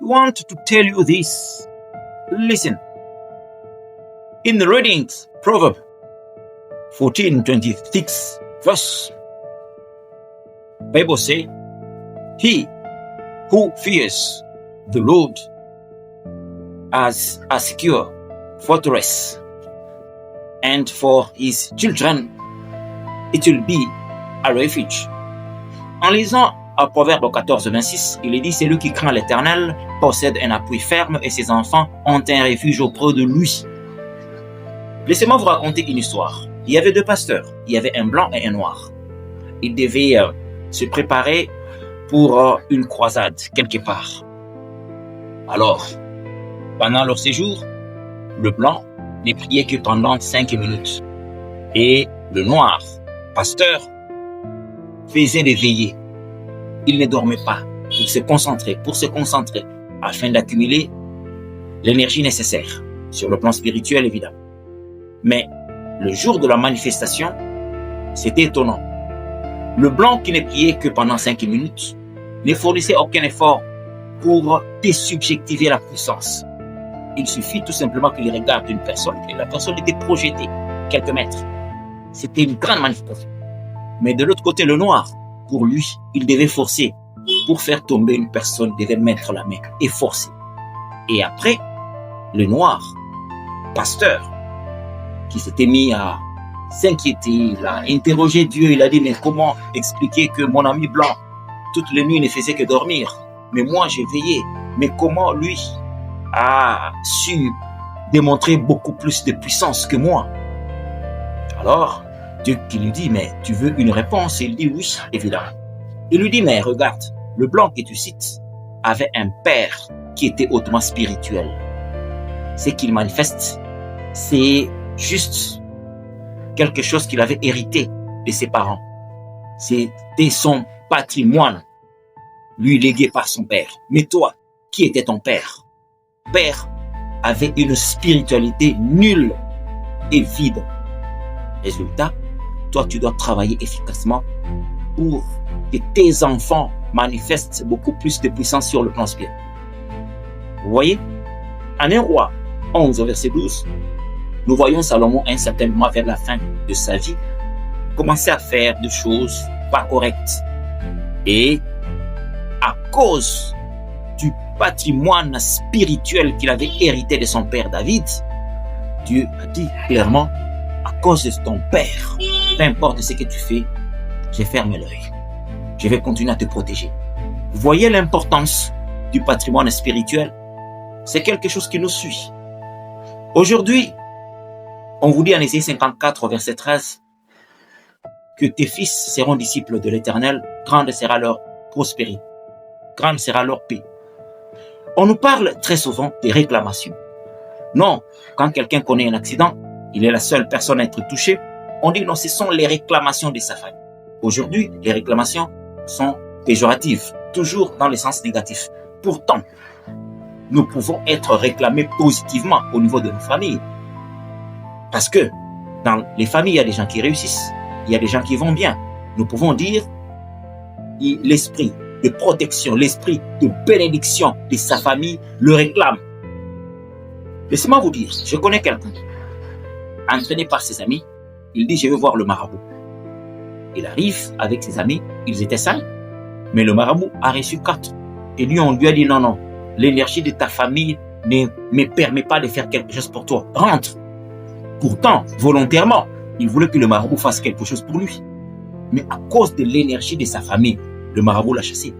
want to tell you this. Listen. In the readings, Proverbs 14:26 verse, Bible say, he who fears the Lord has a secure fortress, and for his children it will be a refuge. En lisant à Proverbe 14:26, il est dit, celui qui craint l'Éternel possède un appui ferme et ses enfants ont un refuge auprès de lui. Laissez-moi vous raconter une histoire. Il y avait deux pasteurs, il y avait un blanc et un noir. Ils devaient se préparer pour une croisade quelque part. Alors, pendant leur séjour, le blanc ne priait que pendant 5 minutes. Et le noir, pasteur, faisait des veillées. Il ne dormait pas pour se concentrer, afin d'accumuler l'énergie nécessaire, sur le plan spirituel évidemment. Mais le jour de la manifestation, c'était étonnant. Le blanc qui ne priait que pendant 5 minutes ne fournissait aucun effort pour désubjectiver la puissance. Il suffit tout simplement qu'il regarde une personne et la personne était projetée quelques mètres. C'était une grande manifestation. Mais de l'autre côté, le noir, pour lui, il devait forcer. Pour faire tomber une personne, il devait mettre la main et forcer. Et après, le noir, pasteur, qui s'était mis à s'inquiéter, il a interrogé Dieu, il a dit, mais comment expliquer que mon ami blanc, toutes les nuits, ne faisait que dormir, mais moi j'ai veillé, mais comment lui a su démontrer beaucoup plus de puissance que moi? Alors, Dieu qui lui dit, mais tu veux une réponse? Et il dit, oui, évidemment. Il lui dit, mais regarde, le blanc que tu cites avait un père qui était hautement spirituel. Ce qu'il manifeste, c'est juste quelque chose qu'il avait hérité de ses parents. C'était son patrimoine, lui légué par son père. Mais toi, qui était ton père? Père avait une spiritualité nulle et vide. Résultat, toi, tu dois travailler efficacement pour que tes enfants manifestent beaucoup plus de puissance sur le plan spirituel. Vous voyez, en 1 Roi 11, verset 12, nous voyons Salomon, un certain moment vers la fin de sa vie, commencer à faire des choses pas correctes. Et à cause du patrimoine spirituel qu'il avait hérité de son père David, Dieu a dit clairement, à cause de ton père, peu importe ce que tu fais, je ferme l'œil. Je vais continuer à te protéger. Vous voyez l'importance du patrimoine spirituel? C'est quelque chose qui nous suit. Aujourd'hui, on vous dit en Ésaïe 54, verset 13, que tes fils seront disciples de l'Éternel, grande sera leur prospérité, grande sera leur paix. On nous parle très souvent des réclamations. Non, quand quelqu'un connaît un accident, il est la seule personne à être touchée, on dit non, ce sont les réclamations de sa famille. Aujourd'hui, les réclamations sont péjoratives, toujours dans le sens négatif. Pourtant, nous pouvons être réclamés positivement au niveau de nos familles. Parce que dans les familles, il y a des gens qui réussissent, il y a des gens qui vont bien. Nous pouvons dire l'esprit de protection, l'esprit de bénédiction de sa famille le réclame. Laissez-moi vous dire, je connais quelqu'un, entraîné par ses amis, il dit, je veux voir le marabout. Il arrive avec ses amis, ils étaient 5, mais le marabout a reçu 4. Et lui, on lui a dit, non, l'énergie de ta famille ne me permet pas de faire quelque chose pour toi. Rentre. Pourtant, volontairement, il voulait que le marabout fasse quelque chose pour lui. Mais à cause de l'énergie de sa famille, le marabout l'a chassé.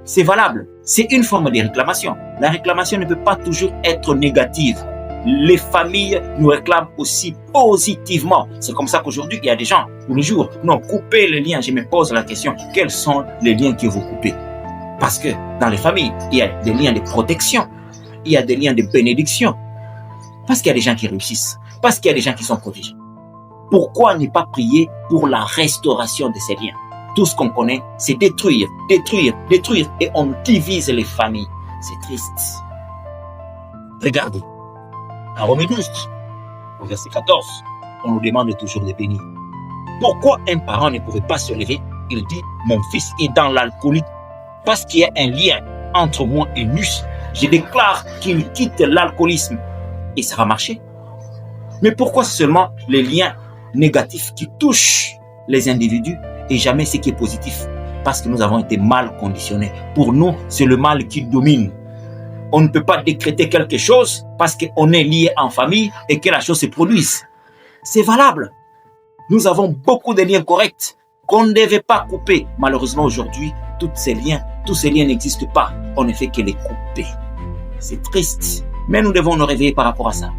C'est valable. C'est une forme de réclamation. La réclamation ne peut pas toujours être négative. Les familles nous réclament aussi positivement. C'est comme ça qu'aujourd'hui, il y a des gens, tous les jours, non, coupez les liens. Je me pose la question, quels sont les liens que vous coupez? Parce que dans les familles, il y a des liens de protection, il y a des liens de bénédiction. Parce qu'il y a des gens qui réussissent, parce qu'il y a des gens qui sont protégés. Pourquoi ne pas prier pour la restauration de ces liens? Tout ce qu'on connaît, c'est détruire, et on divise les familles. C'est triste. Regardez, en Romains 12, au verset 14, on nous demande toujours de bénir. Pourquoi un parent ne pourrait pas se lever? Il dit, mon fils est dans l'alcoolisme, parce qu'il y a un lien entre moi et lui. je déclare qu'il quitte l'alcoolisme et ça va marcher. Mais pourquoi seulement les liens négatifs qui touchent les individus et jamais ce qui est positif? Parce que nous avons été mal conditionnés. Pour nous, c'est le mal qui domine. On ne peut pas décréter quelque chose parce qu'on est lié en famille et que la chose se produise. C'est valable. Nous avons beaucoup de liens corrects qu'on ne devait pas couper. Malheureusement, aujourd'hui, tous ces liens n'existent pas. On ne fait que les couper. C'est triste. Mais nous devons nous réveiller par rapport à ça.